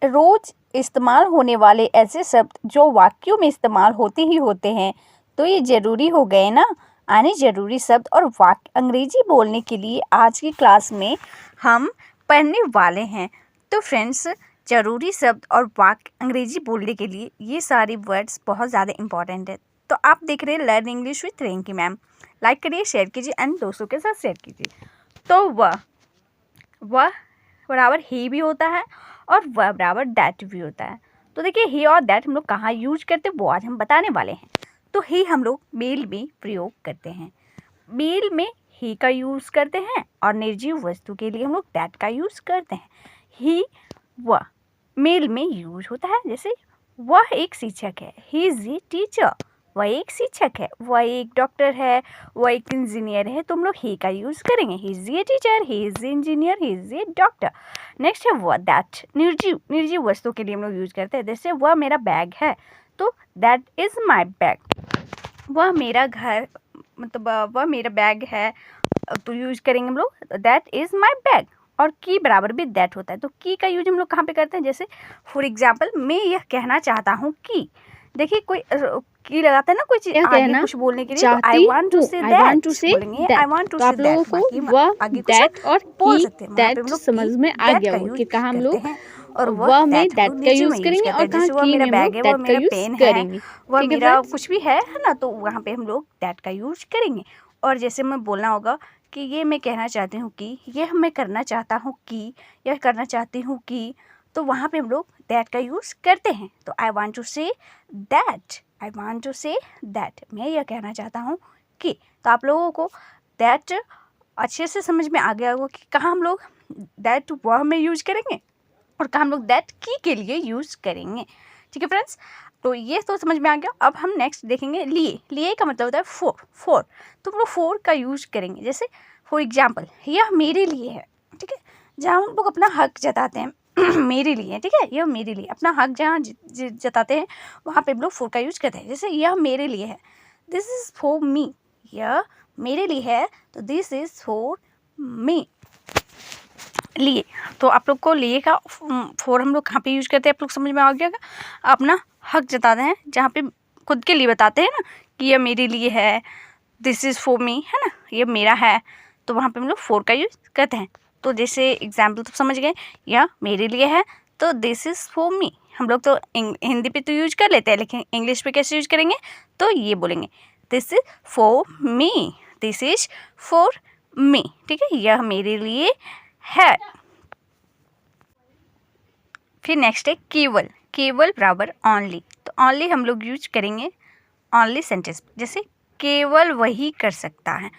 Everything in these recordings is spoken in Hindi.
रोज इस्तेमाल होने वाले ऐसे शब्द जो वाक्यों में इस्तेमाल होते ही होते हैं, तो ये ज़रूरी हो गए ना। आने ज़रूरी शब्द और वाक्य अंग्रेजी बोलने के लिए आज की क्लास में हम पढ़ने वाले हैं। तो फ्रेंड्स, ज़रूरी शब्द और वाक्य अंग्रेजी बोलने के लिए ये सारे वर्ड्स बहुत ज़्यादा इंपॉर्टेंट है। तो आप देख रहे हैं learn English with Rinki ma'am. Like करिए, शेयर कीजिए एंड दोस्तों के साथ शेयर कीजिए। तो वह बराबर ही भी होता है और वह बराबर दैट भी होता है। तो देखिए, ही और दैट हम लोग कहाँ यूज करते हैं वो आज हम बताने वाले हैं। तो ही हम लोग मेल में प्रयोग करते हैं। मेल में ही का यूज़ करते हैं और निर्जीव वस्तु के लिए हम लोग दैट का यूज़ करते हैं। ही वह मेल में यूज होता है, जैसे वह एक शिक्षक है, ही इज़ ए टीचर। वह एक शिक्षक है, वह एक डॉक्टर है, वह एक इंजीनियर है, तो हम लोग ही का यूज़ करेंगे। He is a teacher, he is a engineer, he is a doctor. Next है वह दैट, निर्जीव वस्तु के लिए हम लोग यूज़ करते हैं। जैसे वह मेरा बैग है, तो दैट इज़ माई बैग। वह मेरा घर, मतलब वह मेरा बैग है, तो यूज़ करेंगे हम लोग दैट इज़ माई बैग। और की बराबर भी दैट होता है, तो की का यूज हम लोग कहाँ पे करते हैं? जैसे फॉर एग्जाम्पल, मैं यह कहना चाहता हूँ कि, देखिए कोई की लगाता है ना कोई चीज आगे कुछ बोलने के लिए, तो I want to say that बोलेंगे, I want to say that. आप लोगों को आगे दैट और बोल सकते हैं, दैट समझ में आ गया हो कि कहाँ हम लोग और वह में दैट का यूज करेंगे और कहाँ की में बैग है, वह मेरा पेन है, वह मेरा कुछ भी है ना, तो वहाँ पे हम लोग दैट का यूज करेंगे। और जैसे मैं बोलना होगा कि ये मैं कहना चाहती हूँ कि, ये मैं करना चाहता हूँ कि, यह करना चाहती हूँ कि, तो वहाँ पे हम लोग दैट का यूज़ करते हैं। तो I want to say that, I want to say that, मैं यह कहना चाहता हूँ कि। तो आप लोगों को दैट अच्छे से समझ में आ गया होगा कि कहाँ हम लोग दैट वह में यूज करेंगे और कहाँ हम लोग दैट की के लिए यूज़ करेंगे। ठीक है फ्रेंड्स, तो ये तो समझ में आ गया। अब हम नेक्स्ट देखेंगे लिए का मतलब होता है फोर। तो हम लोग फोर का यूज करेंगे। जैसे फॉर एग्जाम्पल, यह मेरे लिए है, ठीक है, जहाँ हम लोग अपना हक जताते हैं मेरे लिए, ठीक है, यह मेरे लिए, अपना हक जहाँ जताते हैं वहाँ पे हम लोग फोर का यूज करते हैं। जैसे यह मेरे लिए है, दिस इज़ फॉर मी, यह मेरे लिए है, तो दिस इज़ फॉर मी। लिए, तो आप लोग को लिए का फोर हम लोग कहाँ पे यूज करते हैं, आप लोग समझ में आ गया। अपना हक जताते हैं, जहाँ पे खुद के लिए बताते हैं ना कि यह मेरे लिए है, दिस इज़ फॉर मी, है ना, ये मेरा है, तो वहाँ पे हम लोग फोर का यूज करते हैं। तो जैसे एग्जाम्पल तो समझ गए, यह मेरे लिए है, तो दिस इज़ फॉर मी। हम लोग तो हिंदी पे तो यूज कर लेते हैं, लेकिन इंग्लिश पे कैसे यूज करेंगे? तो ये बोलेंगे, this is for me, this is for me, ठीक है, यह मेरे लिए है। फिर नेक्स्ट है केवल, केवल बराबर ऑनली। तो ऑनली हम लोग यूज करेंगे ऑनली सेंटेंस, जैसे केवल वही कर सकता है।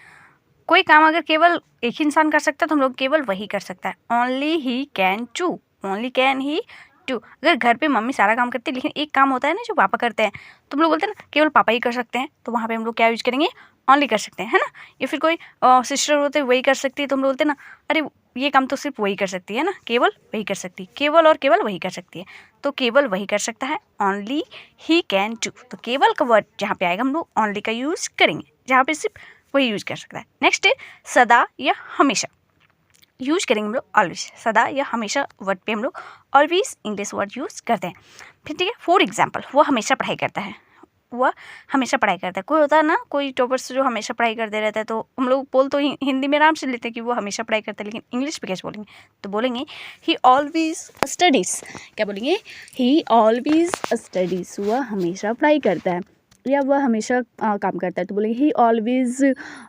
कोई काम अगर केवल एक ही इंसान कर सकता है तो हम लोग केवल वही कर सकता है, only he can to, only can he to. अगर घर पे मम्मी सारा काम करती है लेकिन एक काम होता है ना जो पापा करते हैं, तो हम लोग बोलते हैं ना केवल पापा ही कर सकते हैं, तो वहाँ पे हम लोग क्या यूज करेंगे? ओनली कर सकते हैं, है ना। या फिर कोई सिस्टर होते वही कर सकती है, तो हम लोग बोलते हैं ना, अरे ये काम तो सिर्फ वही कर सकती है ना, केवल वही कर सकती है, केवल और केवल वही कर सकती है, तो केवल वही कर सकता है, ओनली ही कैन टू। तो केवल का वर्ड जहाँ पे आएगा हम लोग ओनली का यूज़ करेंगे, जहाँ पे सिर्फ वही यूज कर सकता है। नेक्स्ट है सदा या हमेशा, यूज करेंगे हम लोग ऑलवेज। सदा या हमेशा वर्ड पे हम लोग ऑलवेज इंग्लिश वर्ड यूज करते हैं। फिर ठीक है, फॉर एग्जाम्पल, वह हमेशा पढ़ाई करता है, वह हमेशा पढ़ाई करता है। कोई होता है ना, कोई टॉपर्स जो हमेशा पढ़ाई करते रहता है, तो हम लोग बोल तो हिंदी में आराम से लेते हैं कि वो हमेशा पढ़ाई करता है, लेकिन इंग्लिश पे कैसे बोलेंगे? तो बोलेंगे ही ऑलवेज स्टडीज। क्या बोलेंगे? ही ऑलवेज स्टडीज, वह हमेशा पढ़ाई करता है या वह हमेशा काम करता है, तो बोलेंगे ही ऑलवेज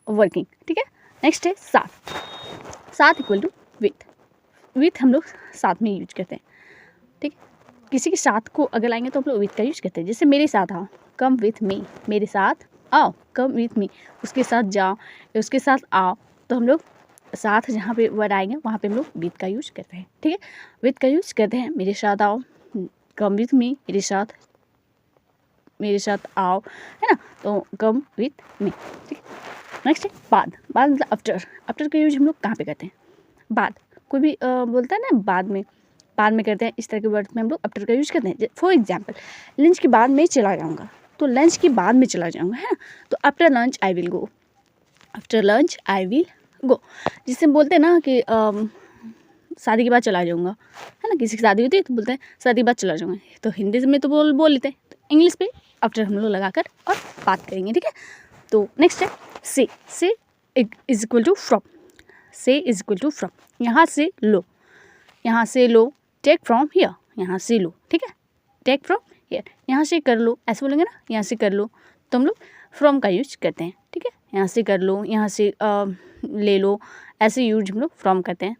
वर्किंग। ठीक है, नेक्स्ट है साथ, साथ इक्वल टू विथ। विथ हम लोग साथ में यूज करते हैं, ठीक है। किसी के साथ को अगर लाएंगे तो हम लोग विथ का यूज करते हैं। जैसे मेरे साथ आओ, कम विथ मी, मेरे साथ आओ, कम विथ मी। उसके साथ जाओ, उसके साथ आओ, तो हम लोग साथ जहाँ पे वर्ड आएंगे वहाँ पे हम लोग विथ का यूज करते हैं, ठीक है। विथ का यूज करते हैं, मेरे साथ आओ, कम विथ मी, मेरे साथ आओ, है ना, तो कम विथ मी, ठीक है। नेक्स्ट है बाद, बाद मतलब आफ्टर। आफ्टर का यूज हम लोग कहाँ पे करते हैं? बाद, कोई भी बोलता है ना बाद में करते हैं, इस तरह के वर्ड में हम लोग आफ्टर का यूज करते हैं। फॉर एग्जाम्पल, लंच के बाद मैं चला जाऊँगा, तो लंच के बाद में चला जाऊँगा, है ना, तो after lunch I will go, after lunch I will go. जिससे हम बोलते हैं ना कि शादी के बाद चला जाऊँगा, है ना, किसी की शादी होती है तो बोलते हैं शादी के बाद चला जाऊँगा, तो हिंदी में तो बोल लेते हैं, तो इंग्लिश पे आफ्टर हम लोग लगाकर और बात करेंगे, ठीक है। तो नेक्स्ट है से इज इक्वल टू फ्रॉम, से इज इक्वल टू फ्रॉम, यहाँ से लो, यहाँ से लो, टेक फ्रॉम हियर, यहाँ से लो, ठीक है, टेक फ्रॉम हियर, यहाँ से कर लो, ऐसे बोलेंगे ना, यहाँ से कर लो, तो हम लोग फ्रॉम का यूज करते हैं, ठीक है, यहाँ से कर लो, यहाँ से ले लो, ऐसे यूज हम लोग फ्रॉम करते हैं।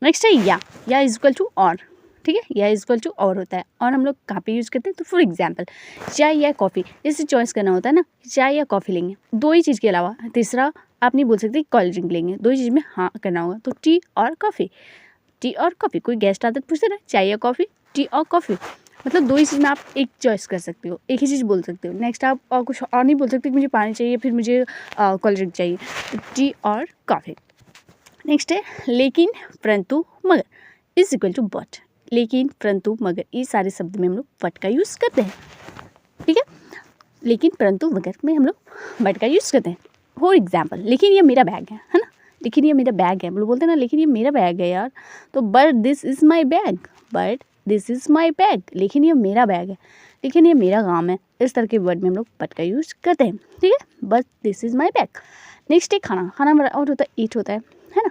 नेक्स्ट है या इज इक्वल टू और, ठीक है, या इज इक्वल टू और होता है, और हम लोग कहाँ पे यूज़ करते हैं, तो फॉर एग्जांपल चाय या कॉफ़ी, जैसे चॉइस करना होता है ना, चाय या कॉफ़ी लेंगे, दो ही चीज़ के अलावा तीसरा आप नहीं बोल सकते कोल्ड ड्रिंक लेंगे, दो ही चीज़ में हाँ करना होगा, तो टी और कॉफ़ी, टी और कॉफ़ी। कोई गेस्ट आता है पूछते ना चाय या कॉफ़ी, टी और कॉफ़ी, मतलब दो ही चीज़ में आप एक चॉइस कर सकते हो, एक ही चीज़ बोल सकते हो। नेक्स्ट आप और कुछ और नहीं बोल सकते कि मुझे पानी चाहिए, फिर मुझे कोल्ड ड्रिंक चाहिए, तो टी और कॉफ़ी। नेक्स्ट है लेकिन परंतु मगर इज इक्वल टू बट, लेकिन परंतु मगर, ये सारे शब्द में हम लोग बट का यूज़ करते हैं, ठीक है, लेकिन परंतु मगर में हम लोग बट का यूज़ करते हैं। फॉर एग्जाम्पल लेकिन ये मेरा बैग है ना, लेकिन ये मेरा बैग है, हम लोग बोलते हैं ना लेकिन ये मेरा बैग है यार, तो but this is my bag, but this is my bag, लेकिन ये मेरा बैग है, लेकिन ये मेरा काम है, इस तरह के वर्ड में हम लोग बट का यूज़ करते हैं, ठीक है, but this is my bag. Next है खाना, खाना और होता है ईट होता है ना,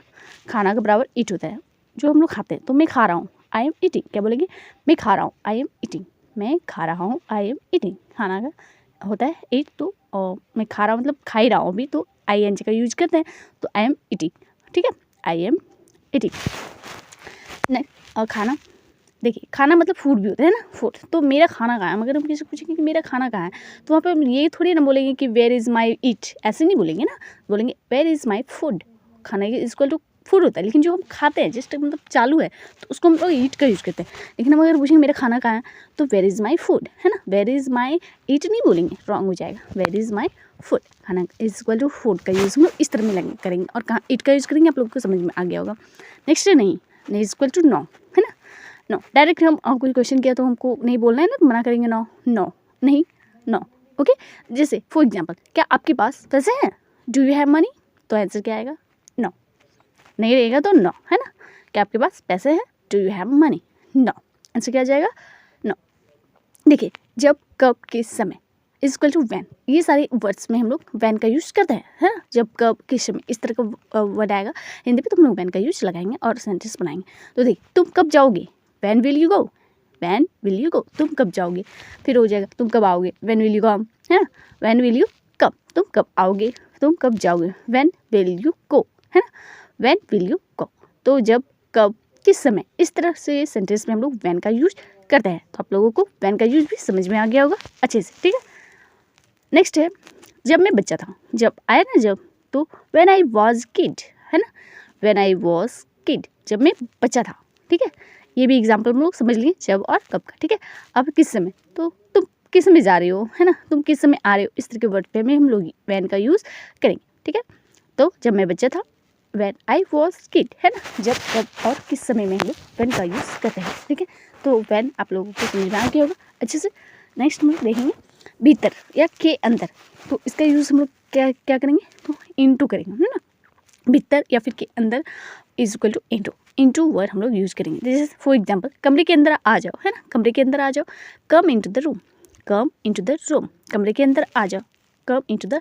खाना के बराबर ईट होता है, जो हम लोग खाते हैं, तो मैं खा रहा हूँ, आई एम ईटिंग, क्या बोलेंगे, मैं खा रहा हूँ, आई एम ईटिंग, मैं खा रहा हूँ, आई एम ईटिंग, खाना का होता है ईट, तो और मैं खा रहा हूँ मतलब खा ही रहा हूँ अभी, तो आई एन जी का यूज करते हैं, तो आई एम ईटिंग, ठीक है, आई एम ईटिंग। नेक्स्ट और खाना, देखिए खाना मतलब फूड भी होता है ना, फूड, तो मेरा खाना कहाँ है, मगर हम किसी से पूछेंगे कि मेरा खाना कहाँ है, तो वहाँ पे हम ये थोड़ी ना बोलेंगे कि वेयर इज़ माई ईट, ऐसे नहीं बोलेंगे ना, बोलेंगे वेयर इज़ माई फूड, खाना इज इक्वल टू फूड होता है, लेकिन जो हम खाते हैं जस्ट मतलब चालू है, तो उसको हम लोग ईट का यूज़ करते हैं। लेकिन हम अगर पूछेंगे मेरा खाना कहाँ है, तो वेयर इज़ माई फूड, है ना, वेयर इज़ माई ईट नहीं बोलेंगे, रॉन्ग हो जाएगा, वेयर इज़ माई फूड, खाना इज इक्वल टू फूड का यूज़ हम लोग इस तरह में करेंगे, और कहाँ ईट का यूज़ करेंगे आप लोगों को समझ में आ गया होगा। नेक्स्ट है नहीं इज इक्वल टू नो, है ना, नो, डायरेक्ट हम कोई क्वेश्चन किया तो हमको नहीं बोलना है ना, तो मना करेंगे नो, नो नहीं, नो, ओके। जैसे फॉर एग्जांपल क्या आपके पास पैसे हैं, डू यू हैव मनी, तो आंसर क्या आएगा, नो, नहीं रहेगा तो नो, है ना, क्या आपके पास पैसे हैं, do you have money, no, answer क्या आ जाएगा, नो। देखिए जब कब किस समय इज इक्वल टू वैन, ये सारे वर्ड्स में हम लोग वैन का यूज़ करते हैं, है ना, जब कब किस समय इस तरह का वर्ड आएगा हिंदी पे, तो हम लोग वैन का यूज़ लगाएंगे और सेंटेंस बनाएंगे। तो देखिए तुम कब जाओगे, van will you go, van will you go, तुम कब जाओगे, फिर हो जाएगा तुम कब आओगे, वैन विल यू कम, है ना, वैन विल यू कम, तुम कब आओगे, तुम कब जाओगे, वैन विल यू गो, है ना, वैन विल यू गो। तो जब कब किस समय इस तरह से सेंटेंस में हम लोग वैन का यूज करते हैं, तो आप लोगों को वैन का यूज भी समझ में आ गया होगा अच्छे से, ठीक है। नेक्स्ट है जब मैं बच्चा था, जब आया ना जब, तो व्हेन आई वॉज किड, है ना, व्हेन आई वॉज किड, जब मैं बच्चा था, ठीक है, ये भी एग्जाम्पल हम लोग समझ लिए जब और कब का, ठीक है। अब किस समय, तो तुम किस समय जा रहे हो, है ना, तुम किस समय आ रहे हो, इस तरह के वर्ड पे में हम लोग वैन का यूज़ करेंगे, ठीक है। तो जब मैं बच्चा था, व्हेन आई वॉज किड, है ना, जब कब और किस समय में हम लोग वैन का यूज़ करते हैं, ठीक है। तो वैन आप लोगों को समझ में आ गया होगा अच्छे से। नेक्स्ट हम लोग देखेंगे भीतर या के अंदर, तो इसका यूज़ हम लोग क्या क्या करेंगे, तो इनटू करेंगे, है ना, भीतर या फिर के अंदर is equal to into word हम लोग यूज़ करेंगे। जैसे फॉर एग्जांपल कमरे के अंदर आ जाओ, है ना, कमरे के अंदर आ जाओ, come into the room, come into the room, कमरे के अंदर आ जाओ, कम इनटू द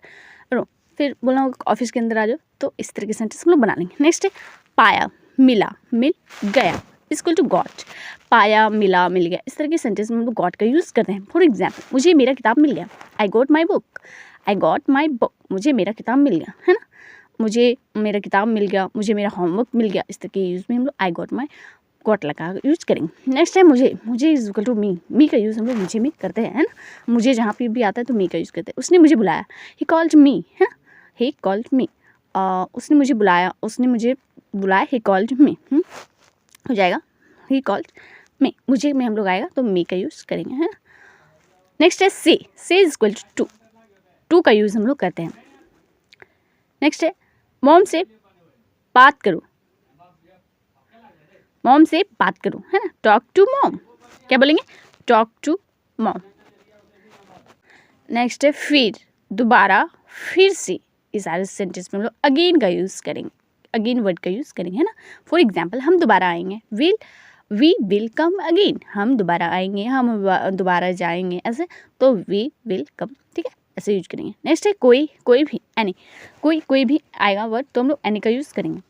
रूम। फिर बोलना होगा ऑफिस के अंदर आ जाओ, तो इस तरह के सेंटेंस हम लोग बना लेंगे। नेक्स्ट है पाया, मिला, मिल गया, इक्वल टू गॉट, पाया, मिला, मिल गया, इस तरह के सेंटेंस में हम लोग गॉट का यूज़ करते हैं। फॉर एग्जाम्पल मुझे मेरा किताब मिल गया, I got my book, I got my book, मुझे मेरा किताब मिल गया, है ना, मुझे मेरा किताब मिल गया, मुझे मेरा होमवर्क मिल गया, इस तरह के यूज़ में हम लोग आई गॉट माई गॉट लगा यूज़ करेंगे। नेक्स्ट है मुझे इज इक्वल टू मी का यूज़ हम लोग मुझे में करते हैं, है ना, मुझे जहाँ पे भी आता है तो मी का यूज़ करते हैं। उसने मुझे बुलाया, ही कॉल्ड मी, है ना, ही कॉल्ड मी, उसने मुझे बुलाया, उसने मुझे बुलाया, ही कॉल्ड मी, हो जाएगा ही कॉल्ड मी, मुझे में हम लोग आएगा तो मी का यूज़ करेंगे, है ना। नेक्स्ट है से इज इक्वल टू टू का यूज़ हम लोग करते हैं। नेक्स्ट है मॉम से बात करो, मॉम से बात करो, है ना, टॉक टू मॉम, क्या बोलेंगे, टॉक टू मॉम। नेक्स्ट है फिर, दोबारा, फिर से, इस सारे सेंटेंस में हम लोग अगेन का यूज़ करेंगे, अगेन वर्ड का यूज़ करेंगे, है ना। फॉर एग्जाम्पल हम दोबारा आएंगे, वी विल कम अगेन, हम दोबारा आएंगे, हम दोबारा जाएंगे, ऐसे तो वी विल कम, ठीक है, ऐसे यूज करेंगे। नेक्स्ट है कोई भी, एनी, कोई भी आएगा वर्ड तो हम लोग एनी का यूज़ करेंगे।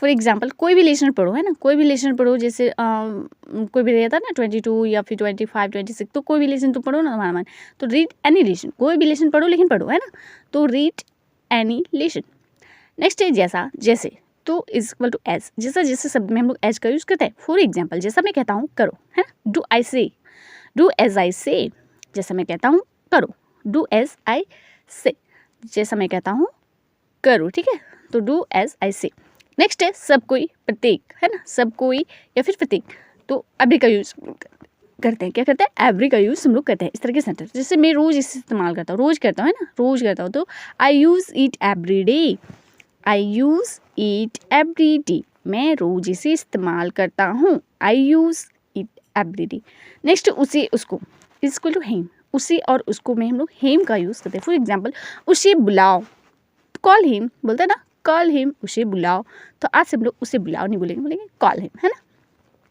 फॉर एग्जाम्पल कोई भी लेसन पढ़ो, है ना, कोई भी लेसन पढ़ो, जैसे कोई भी रहता है ना 22 या फिर 25 26, तो कोई भी लेसन तो पढ़ो ना हमारा मन, तो रीड एनी लेसन, कोई भी लेसन पढ़ो लेकिन पढ़ो, है ना, तो रीड एनी लेसन। नेक्स्ट है जैसे, तो इज इक्वल टू एज, जैसे शब्द में हम लोग एज का यूज़ करते हैं। फॉर एग्जाम्पल जैसा मैं कहता हूँ करो, है ना, डू एज आई से, जैसा मैं कहता हूँ करो, डू एज आई से, जैसा मैं कहता हूँ करो, ठीक है, तो डू एज आई से। नेक्स्ट है सब कोई, प्रत्येक, है ना, सब कोई या फिर प्रत्येक, तो एवरी का यूज़ करते हैं। क्या करते हैं, एवरी का यूज़ हम लोग करते हैं इस तरह के सेंटेंस। जैसे मैं रोज़ इसे इस्तेमाल करता हूँ, रोज़ करता हूँ, है ना, रोज़ करता हूँ, तो I use it every day, I use it every day, मैं रोज़ इसे इस्तेमाल करता हूँ, I use it every day. Next उसे उसको, इक्वल टू हेम, उसे और उसको में हम लोग हेम का यूज़ करते हैं। फॉर एग्जाम्पल उसे बुलाओ, कॉल हिम बोलते हैं ना, कॉल हिम, उसे बुलाओ, तो आज से हम लोग उसे बुलाओ नहीं बोलेंगे कॉल हिम, है ना।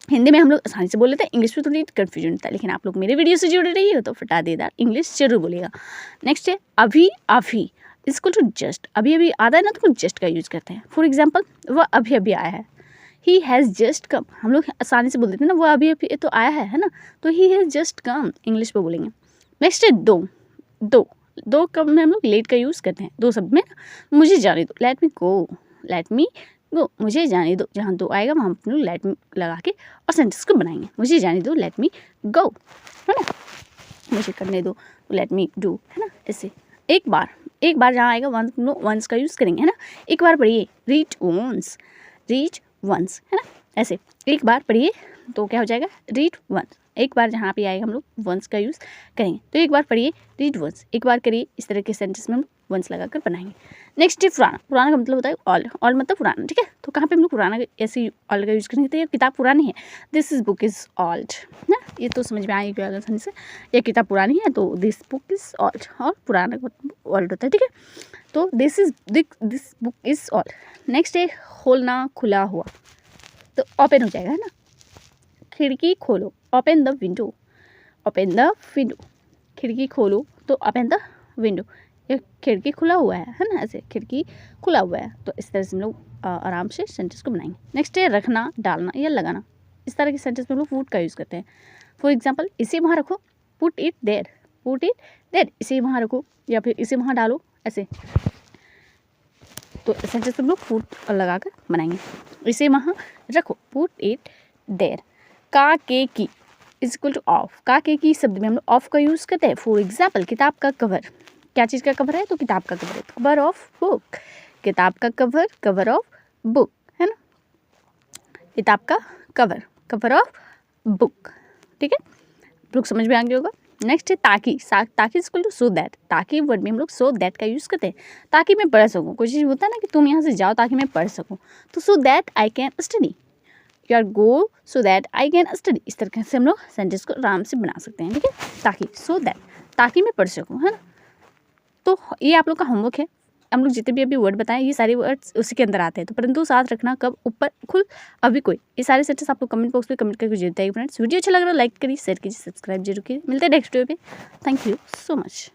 हिंदी में हम लोग आसानी से बोल लेते हैं, इंग्लिश में थोड़ी कन्फ्यूजन होता है, लेकिन आप लोग मेरे वीडियो से जुड़े रहिए तो फटादेदार इंग्लिश जरूर बोलेगा। नेक्स्ट है अभी इक्वल टू जस्ट, अभी आता है ना तो जस्ट का यूज़ करते हैं। फॉर एग्जाम्पल वह अभी आया है, ही हैज़ जस्ट कम, हम लोग आसानी से बोल देते हैं ना, वह अभी तो आया है ना, तो he has just come English में बोलेंगे। नेक्स्ट है दो कब में हम लोग लेट का यूज़ करते हैं, दो शब्द में, मुझे जाने दो, लेट मी गो, मुझे जाने दो, जहाँ दो आएगा वहाँ हम लोग लेट मी लगा के और सेंटेंस को बनाएंगे, मुझे जाने दो, लेट मी गो, है ना, मुझे करने दो, लेट मी डू, है ना, ऐसे। एक बार जहाँ आएगा वंस हम लोग वंस का यूज़ करेंगे, है ना। एक बार पढ़िए, रीड वंस, है ना, ऐसे एक बार पढ़िए तो क्या हो जाएगा, रीड वंस। एक बार जहाँ पे आएगा हम लोग वंस का यूज़ करेंगे, तो एक बार पढ़िए, रीड वंस, एक बार करिए, इस तरह के सेंटेंस में हम वंस लगाकर बनाएंगे। नेक्स्ट है पुराना का मतलब होता है ऑल मतलब पुराना, ठीक है, तो कहाँ पे हम लोग पुराना ऐसे ऑल का यूज़ करेंगे, तो ये किताब पुरानी है, this is book is old, ना, ये तो समझ में आएगी आसानी से, ये किताब पुरानी है तो दिस बुक इज़ ओल्ड, और पुराना का मतलब ओल्ड होता है, ठीक है, तो this book is old. Next है खोलना, खुला हुआ, तो ओपन हो जाएगा, है ना, खिड़की खोलो, ओपन द विंडो, खिड़की खोलो तो ओपन द विंडो, ये खिड़की खुला हुआ है ना, ऐसे खिड़की खुला हुआ है, तो इस तरह से हम लोग आराम से सेंटेंस को बनाएंगे। नेक्स्ट है रखना, डालना या लगाना, इस तरह के सेंटेंस में हम लोग पुट का यूज़ करते हैं। फॉर एग्जाम्पल इसे वहाँ रखो, पुट इट देयर, इसे वहाँ रखो या फिर इसे वहाँ डालो, ऐसे, तो सेंटेंस हम लोग पुट लगा कर बनाएंगे। इसे वहाँ रखो, पुट इट देयर। का के की इज इक्वल टू ऑफ, का के की शब्द में हम लोग ऑफ का यूज़ करते हैं। फॉर एग्जाम्पल किताब का कवर, क्या चीज़ का कवर है, तो किताब का कवर है, कवर ऑफ बुक, किताब का कवर ऑफ बुक, है ना, किताब का कवर ऑफ बुक, ठीक है, लोग समझ में आ गया होगा। नेक्स्ट है ताकि इक्वल टू सो दैट, ताकि वर्ड में हम लोग सो दैट का यूज़ करते हैं, ताकि मैं पढ़ सकूँ, कोई चीज़ होता है ना कि तुम यहाँ से जाओ ताकि मैं पढ़ सकूँ, तो so that I can study, you are go so that I can study, इस तरह से हम लोग सेंटेंस को आराम से बना सकते हैं, ठीक है, ताकि सो दैट, ताकि मैं पढ़ सकूँ, है ना। तो ये आप लोग का होमवर्क है, हम लोग जितने भी अभी वर्ड बताएं ये सारे वर्ड्स उसी के अंदर आते हैं, तो परंतु साथ रखना कब, ऊपर खुद अभी कोई, ये सारे सेंटेंस आप लोग कमेंट बॉक्स में कमेंट करके जरूर बताइए फ्रेंड्स। वीडियो अच्छा लग रहा है लाइक करिए, शेयर कीजिए, सब्सक्राइब जरूर कीजिए। मिलते हैं नेक्स्ट वीडियो पे, थैंक यू सो मच।